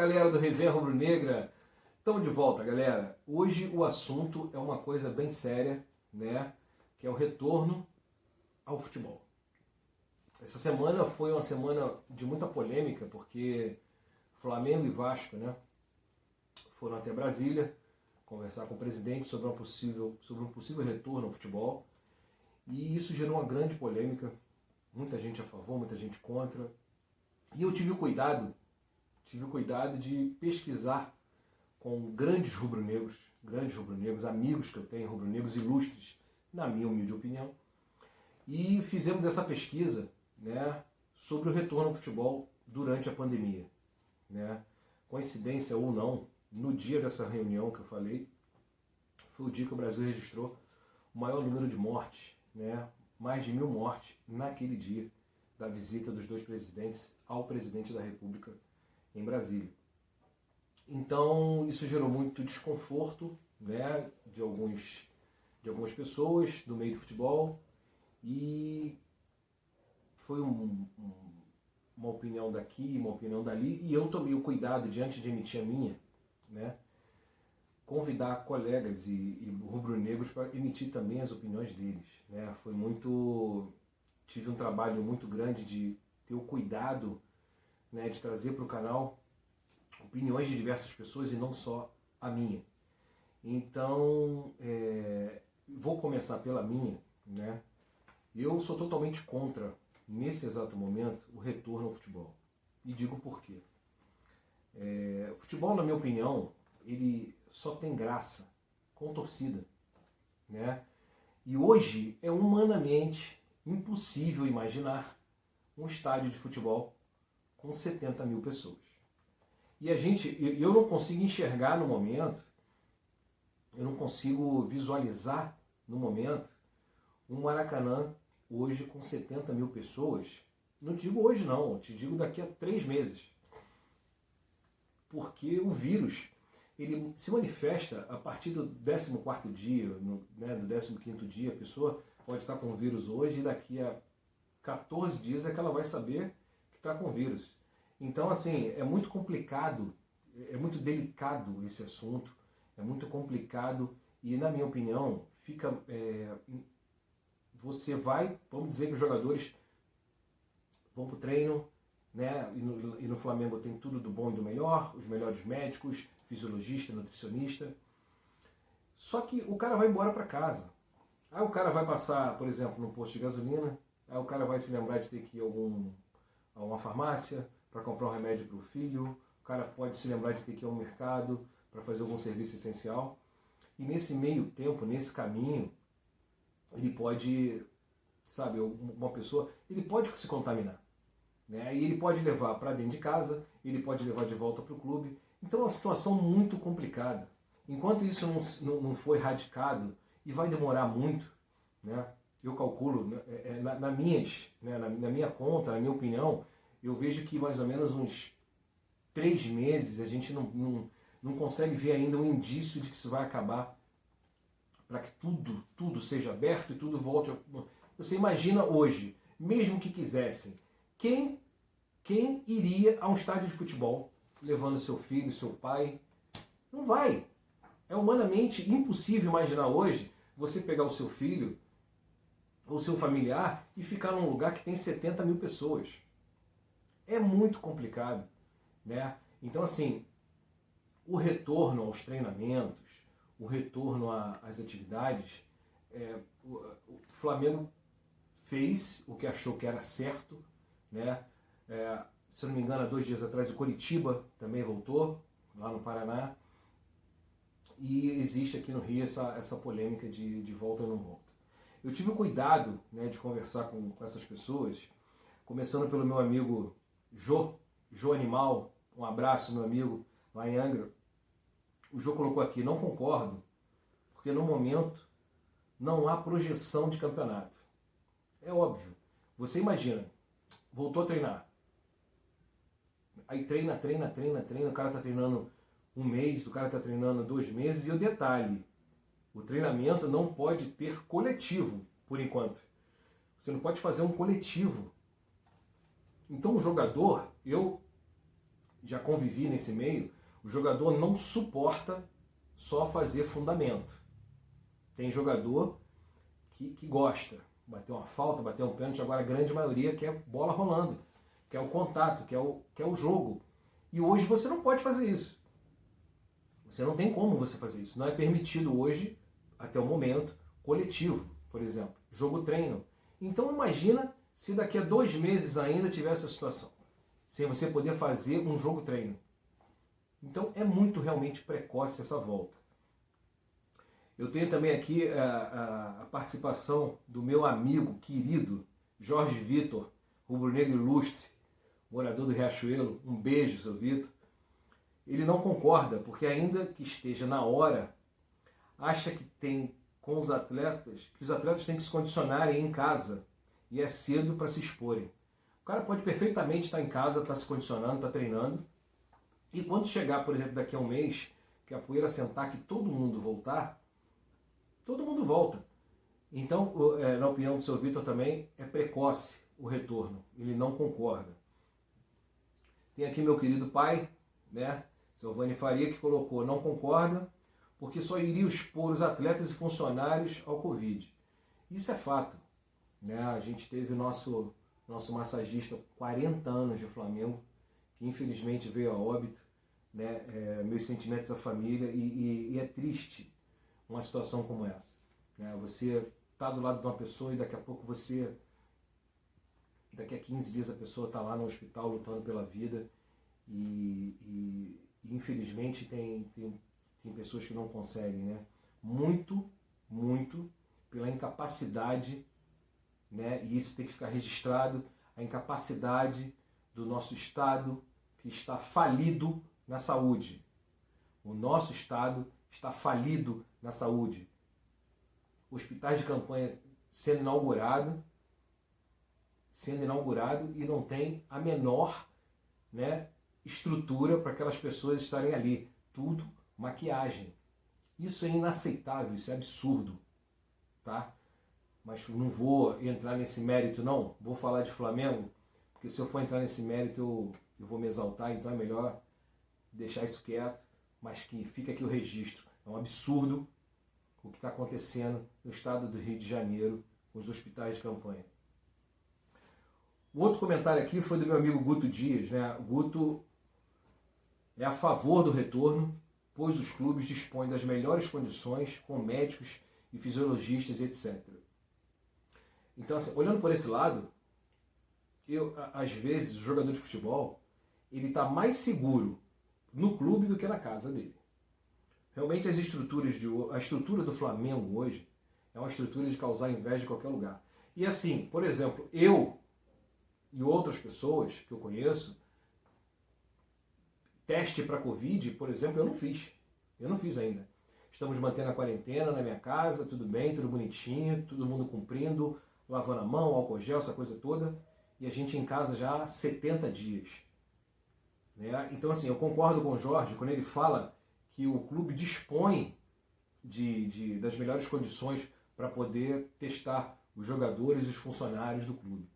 Galera do Resenha Rubro-Negra, estamos de volta, galera. Hoje o assunto é uma coisa bem séria, né? Que é o retorno ao futebol. Essa semana foi uma semana de muita polêmica, porque Flamengo e Vasco, né, foram até Brasília conversar com o presidente sobre um possível retorno ao futebol. E isso gerou uma grande polêmica, muita gente a favor, muita gente contra. E eu tive o cuidado de pesquisar com grandes rubro-negros, amigos que eu tenho, rubro-negros ilustres, na minha humilde opinião. E fizemos essa pesquisa, né, sobre o retorno ao futebol durante a pandemia, né? Coincidência ou não, no dia dessa reunião que eu falei, foi o dia que o Brasil registrou o maior número de mortes, né? Mais de 1.000 mortes naquele dia da visita dos dois presidentes ao presidente da República em Brasília. Então isso gerou muito desconforto, né, de algumas pessoas do meio do futebol, e foi uma opinião daqui, uma opinião dali, e eu tomei o cuidado de, antes de emitir a minha, né, convidar colegas e rubro-negros para emitir também as opiniões deles, né. Tive um trabalho muito grande de ter o cuidado, né, de trazer para o canal opiniões de diversas pessoas e não só a minha. Então, vou começar pela minha, né? Eu sou totalmente contra, nesse exato momento, o retorno ao futebol. E digo por quê. O futebol, na minha opinião, ele só tem graça com torcida, né? E hoje é humanamente impossível imaginar um estádio de futebol com 70 mil pessoas. E eu não consigo enxergar no momento, eu não consigo visualizar no momento um Maracanã hoje com 70 mil pessoas. Não digo hoje não, te digo daqui a 3 meses. Porque o vírus, ele se manifesta a partir do 14º dia, né, do 15º dia, a pessoa pode estar com o vírus hoje e daqui a 14 dias é que ela vai saber que está com o vírus. Então, assim, é muito complicado, é muito delicado esse assunto, é muito complicado e, na minha opinião, você vai, vamos dizer que os jogadores vão para o treino, né, e no Flamengo tem tudo do bom e do melhor, os melhores médicos, fisiologista, nutricionista, só que o cara vai embora para casa. Aí o cara vai passar, por exemplo, no posto de gasolina, aí o cara vai se lembrar de ter que ir a uma farmácia para comprar um remédio para o filho, o cara pode se lembrar de ter que ir ao mercado para fazer algum serviço essencial, e nesse meio tempo, nesse caminho, ele pode, sabe, uma pessoa, ele pode se contaminar, né? E ele pode levar para dentro de casa, ele pode levar de volta para o clube. Então é uma situação muito complicada. Enquanto isso não for erradicado, e vai demorar muito, né? Eu calculo, na minha conta, na minha opinião, eu vejo que mais ou menos uns 3 meses a gente não consegue ver ainda um indício de que isso vai acabar, para que tudo seja aberto e tudo volte. Você imagina hoje, mesmo que quisessem, quem iria a um estádio de futebol levando seu filho, seu pai? Não vai. É humanamente impossível imaginar hoje você pegar o seu filho ou seu familiar e ficar num lugar que tem 70 mil pessoas. É muito complicado, né? Então, assim, o retorno aos treinamentos, o retorno às atividades, o Flamengo fez o que achou que era certo, né? Se eu não me engano, há 2 dias atrás o Coritiba também voltou, lá no Paraná, e existe aqui no Rio essa polêmica de volta ou não volta. Eu tive o cuidado, né, de conversar com essas pessoas, começando pelo meu amigo Jô Animal, um abraço, meu amigo, lá em Angra. O Jô colocou aqui: não concordo, porque no momento não há projeção de campeonato. É óbvio. Você imagina, voltou a treinar. Aí treina, o cara está treinando 1 mês, o cara está treinando 2 meses, e o detalhe, o treinamento não pode ter coletivo, por enquanto. Você não pode fazer um coletivo. Então o jogador, eu já convivi nesse meio, o jogador não suporta só fazer fundamento. Tem jogador que gosta, bater uma falta, bater um pênalti, agora a grande maioria quer bola rolando, quer o contato, quer o jogo. E hoje você não pode fazer isso. Você não tem como você fazer isso. Não é permitido hoje, até o momento, coletivo, por exemplo, jogo-treino. Então imagina se daqui a 2 meses ainda tiver essa situação, sem você poder fazer um jogo-treino. Então é muito realmente precoce essa volta. Eu tenho também aqui a participação do meu amigo querido Jorge Vitor, rubro-negro ilustre, morador do Riachuelo. Um beijo, seu Vitor. Ele não concorda, porque ainda que esteja na hora, acha que tem com os atletas, que os atletas têm que se condicionarem em casa e é cedo para se exporem. O cara pode perfeitamente estar em casa, estar se condicionando, estar treinando, e quando chegar, por exemplo, daqui a um mês, que a poeira sentar, que todo mundo voltar, todo mundo volta. Então, na opinião do seu Vitor também, é precoce o retorno. Ele não concorda. Tem aqui meu querido pai, né, Silvani Faria, que colocou, não concorda, porque só iria expor os atletas e funcionários ao Covid. Isso é fato. Né? A gente teve o nosso massagista, 40 anos de Flamengo, que infelizmente veio a óbito. Né? Meus sentimentos à família, e é triste uma situação como essa. Né? Você está do lado de uma pessoa e daqui a pouco daqui a 15 dias a pessoa está lá no hospital lutando pela vida e infelizmente tem pessoas que não conseguem, né? Muito pela incapacidade, né? E isso tem que ficar registrado, a incapacidade do nosso Estado, que está falido na saúde. O nosso Estado está falido na saúde. Hospitais de campanha sendo inaugurado e não tem a menor, né, estrutura para aquelas pessoas estarem ali. Tudo maquiagem. Isso é inaceitável, isso é absurdo, tá? Mas não vou entrar nesse mérito, não. Vou falar de Flamengo, porque se eu for entrar nesse mérito eu vou me exaltar, então é melhor deixar isso quieto, mas que fica aqui o registro. É um absurdo o que está acontecendo no estado do Rio de Janeiro com os hospitais de campanha. O outro comentário aqui foi do meu amigo Guto Dias, né? O Guto é a favor do retorno, pois os clubes dispõem das melhores condições com médicos e fisiologistas, etc. Então, assim, olhando por esse lado, às vezes, o jogador de futebol, ele está mais seguro no clube do que na casa dele. Realmente a estrutura do Flamengo hoje é uma estrutura de causar inveja em qualquer lugar. E assim, por exemplo, eu e outras pessoas que eu conheço, teste para Covid, por exemplo, eu não fiz. Eu não fiz ainda. Estamos mantendo a quarentena na minha casa, tudo bem, tudo bonitinho, todo mundo cumprindo, lavando a mão, álcool gel, essa coisa toda. E a gente em casa já há 70 dias. Né? Então, assim, eu concordo com o Jorge quando ele fala que o clube dispõe das melhores condições para poder testar os jogadores e os funcionários do clube.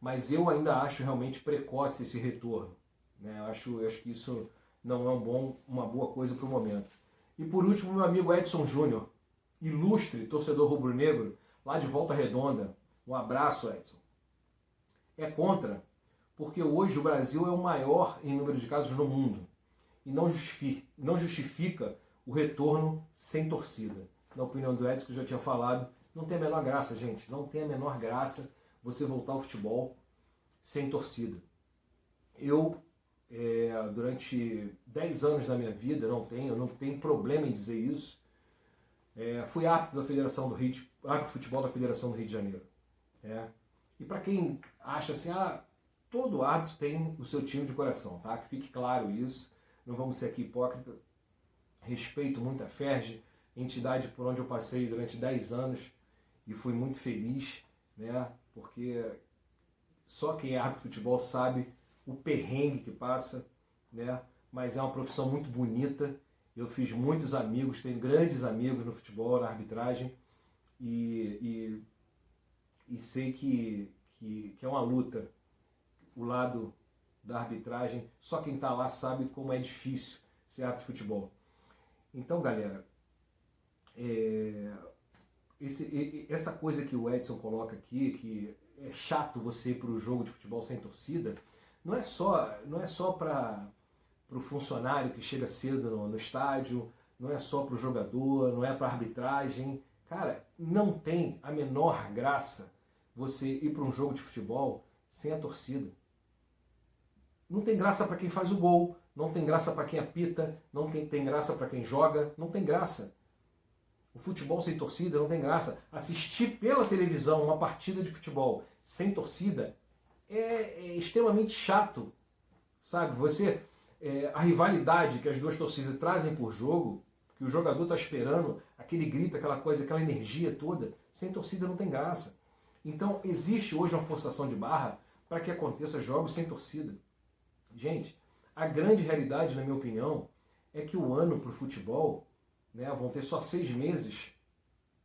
Mas eu ainda acho realmente precoce esse retorno. Né? Eu acho que isso não é uma boa coisa para o momento. E por último, meu amigo Edson Júnior, ilustre torcedor rubro-negro, lá de Volta Redonda. Um abraço, Edson. É contra, porque hoje o Brasil é o maior em número de casos no mundo. E não justifica o retorno sem torcida. Na opinião do Edson, que eu já tinha falado, não tem a menor graça, gente. Não tem a menor graça você voltar ao futebol sem torcida. Eu, durante 10 anos da minha vida, não tenho problema em dizer isso, fui árbitro da Federação do Rio, árbitro de futebol da Federação do Rio de Janeiro. E para quem acha assim, todo árbitro tem o seu time de coração, tá? Que fique claro isso, não vamos ser aqui hipócritas. Respeito muito a FERJ, entidade por onde eu passei durante 10 anos e fui muito feliz, né? Porque só quem é árbitro de futebol sabe o perrengue que passa, né? Mas é uma profissão muito bonita. Eu fiz muitos amigos, tenho grandes amigos no futebol, na arbitragem, e sei que é uma luta. O lado da arbitragem. Só quem está lá sabe como é difícil ser árbitro de futebol. Então, galera, essa coisa que o Edson coloca aqui, que é chato você ir para o jogo de futebol sem torcida, não é só para o funcionário que chega cedo no estádio, não é só para o jogador, não é para a arbitragem. Cara, não tem a menor graça você ir para um jogo de futebol sem a torcida. Não tem graça para quem faz o gol, não tem graça para quem apita, não tem graça para quem joga, não tem graça. O futebol sem torcida não tem graça. Assistir pela televisão uma partida de futebol sem torcida é extremamente chato, sabe? A rivalidade que as duas torcidas trazem por jogo, que o jogador está esperando, aquele grito, aquela coisa, aquela energia toda, sem torcida não tem graça. Então existe hoje uma forçação de barra para que aconteça jogos sem torcida. Gente, a grande realidade, na minha opinião, é que o ano para o futebol, né, vão ter só 6 meses,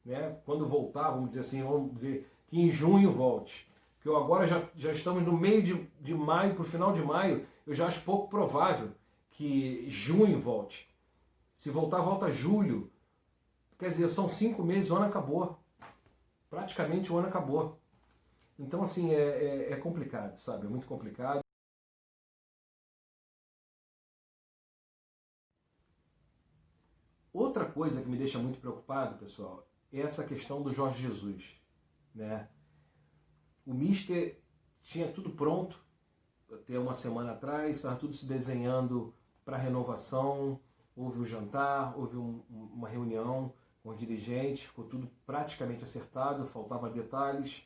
né, quando voltar, vamos dizer que em junho volte. Que agora já estamos no meio de maio, para o final de maio, eu já acho pouco provável que junho volte. Se voltar, volta julho. Quer dizer, são 5 meses, o ano acabou. Praticamente o ano acabou. Então, assim, é complicado, sabe? É muito complicado. Outra coisa que me deixa muito preocupado, pessoal, é essa questão do Jorge Jesus, né? O Mister tinha tudo pronto, até uma semana atrás, estava tudo se desenhando para renovação, houve um jantar, houve uma reunião com os dirigentes, ficou tudo praticamente acertado, faltavam detalhes,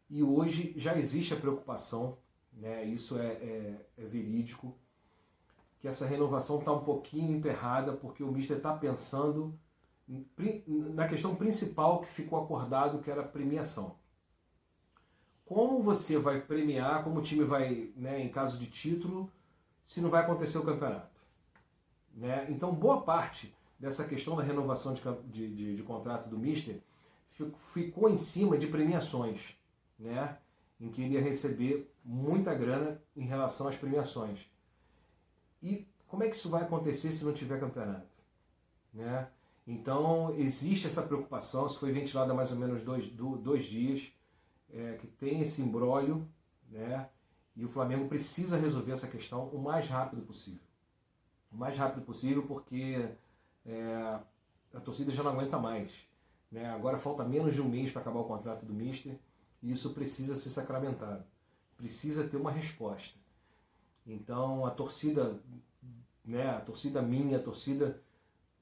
e hoje já existe a preocupação, né? Isso é verídico, que essa renovação está um pouquinho emperrada, porque o Mister está pensando na questão principal que ficou acordado, que era a premiação. Como você vai premiar, como o time vai, né, em caso de título, se não vai acontecer o campeonato? Né? Então, boa parte dessa questão da renovação de contrato do Mister ficou em cima de premiações, né, em que ele ia receber muita grana em relação às premiações. E como é que isso vai acontecer se não tiver campeonato? Né? Então, existe essa preocupação, isso foi ventilado há mais ou menos dois dias, que tem esse imbróglio, né? E o Flamengo precisa resolver essa questão o mais rápido possível. O mais rápido possível, porque a torcida já não aguenta mais. Né? Agora falta menos de um mês para acabar o contrato do Mister, e isso precisa ser sacramentado. Precisa ter uma resposta. Então a torcida, né, a torcida minha,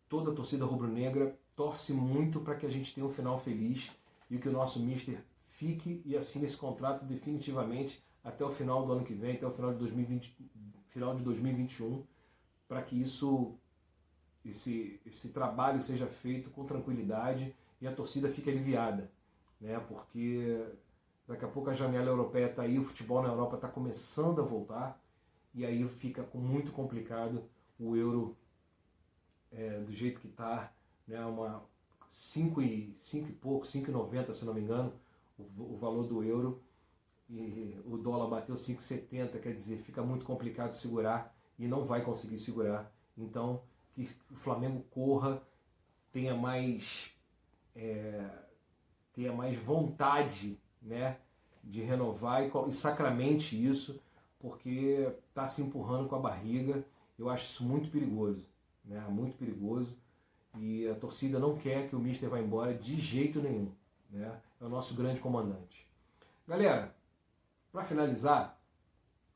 toda a torcida rubro-negra torce muito para que a gente tenha um final feliz e que o nosso Mister fique e assine esse contrato definitivamente até o final do ano que vem, até o final de 2021, para que esse trabalho seja feito com tranquilidade e a torcida fique aliviada, né? Porque daqui a pouco a janela europeia está aí, o futebol na Europa está começando a voltar, e aí fica muito complicado o euro do jeito que está, né? 5 e pouco, 5,90 se não me engano, o valor do euro, e o dólar bateu 5,70, quer dizer, fica muito complicado segurar e não vai conseguir segurar. Então, que o Flamengo corra, tenha mais vontade, né, de renovar e sacramente isso, porque está se empurrando com a barriga. Eu acho isso muito perigoso, né, muito perigoso, e a torcida não quer que o Mister vá embora de jeito nenhum, né, é o nosso grande comandante. Galera, para finalizar,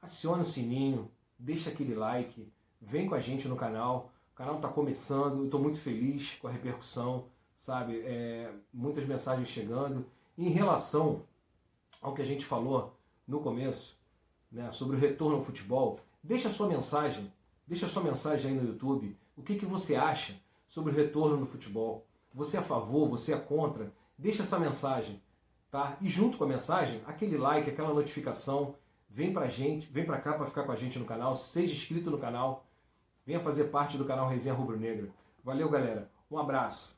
aciona o sininho, deixa aquele like, vem com a gente no canal. O canal está começando, eu estou muito feliz com a repercussão, sabe? Muitas mensagens chegando. E em relação ao que a gente falou no começo, né, sobre o retorno ao futebol, deixa sua mensagem aí no YouTube. O que você acha sobre o retorno no futebol? Você é a favor, você é contra? Deixa essa mensagem, tá? E junto com a mensagem, aquele like, aquela notificação, vem pra cá para ficar com a gente no canal, seja inscrito no canal, venha fazer parte do canal Resenha Rubro Negra. Valeu, galera. Um abraço.